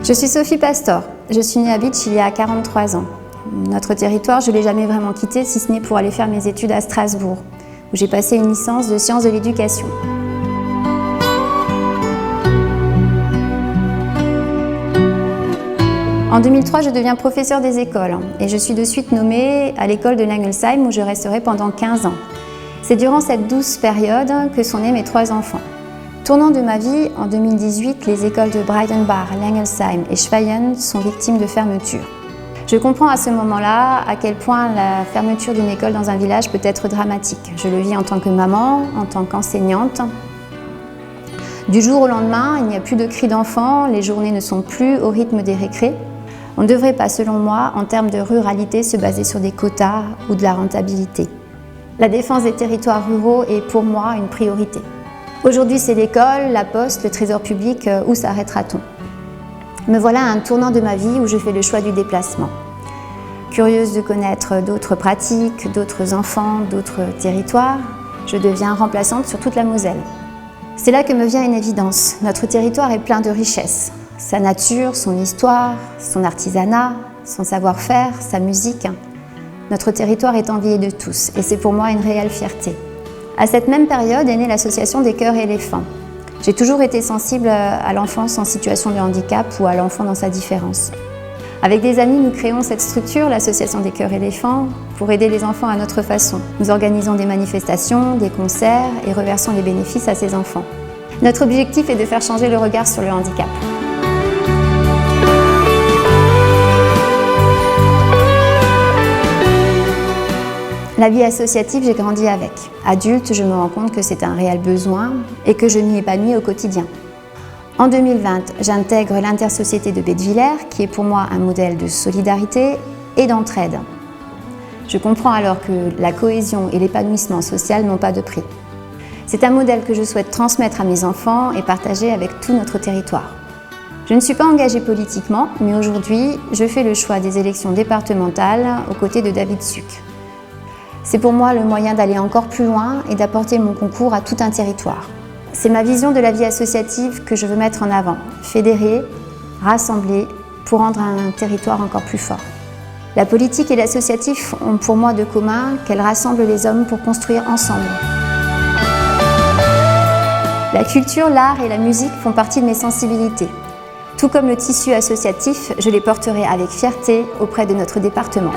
Je suis Sophie Pastor. Je suis née à Bitche il y a 43 ans. Notre territoire, je ne l'ai jamais vraiment quitté, si ce n'est pour aller faire mes études à Strasbourg, où j'ai passé une licence de sciences de l'éducation. En 2003, je deviens professeure des écoles et je suis de suite nommée à l'école de Langelsheim où je resterai pendant 15 ans. C'est durant cette douce période que sont nés mes 3 enfants. Tournant de ma vie, en 2018, les écoles de Breidenbach, Langelsheim et Schweyen sont victimes de fermeture. Je comprends à ce moment-là à quel point la fermeture d'une école dans un village peut être dramatique. Je le vis en tant que maman, en tant qu'enseignante. Du jour au lendemain, il n'y a plus de cris d'enfants, les journées ne sont plus au rythme des récrés. On ne devrait pas, selon moi, en termes de ruralité, se baser sur des quotas ou de la rentabilité. La défense des territoires ruraux est pour moi une priorité. Aujourd'hui, c'est l'école, la poste, le trésor public, où s'arrêtera-t-on ? Me voilà à un tournant de ma vie où je fais le choix du déplacement. Curieuse de connaître d'autres pratiques, d'autres enfants, d'autres territoires, je deviens remplaçante sur toute la Moselle. C'est là que me vient une évidence. Notre territoire est plein de richesses. Sa nature, son histoire, son artisanat, son savoir-faire, sa musique. Notre territoire est envié de tous et c'est pour moi une réelle fierté. À cette même période est née l'association des Chœurs Éléphants. J'ai toujours été sensible à l'enfance en situation de handicap ou à l'enfant dans sa différence. Avec des amis, nous créons cette structure, l'association des Chœurs Éléphants, pour aider les enfants à notre façon. Nous organisons des manifestations, des concerts et reversons les bénéfices à ces enfants. Notre objectif est de faire changer le regard sur le handicap. La vie associative, j'ai grandi avec. Adulte, je me rends compte que c'est un réel besoin et que je m'y épanouis au quotidien. En 2020, j'intègre l'intersociété de Bettviller, qui est pour moi un modèle de solidarité et d'entraide. Je comprends alors que la cohésion et l'épanouissement social n'ont pas de prix. C'est un modèle que je souhaite transmettre à mes enfants et partager avec tout notre territoire. Je ne suis pas engagée politiquement, mais aujourd'hui, je fais le choix des élections départementales aux côtés de David Suc. C'est pour moi le moyen d'aller encore plus loin et d'apporter mon concours à tout un territoire. C'est ma vision de la vie associative que je veux mettre en avant, fédérer, rassembler pour rendre un territoire encore plus fort. La politique et l'associatif ont pour moi de commun qu'elles rassemblent les hommes pour construire ensemble. La culture, l'art et la musique font partie de mes sensibilités. Tout comme le tissu associatif, je les porterai avec fierté auprès de notre département.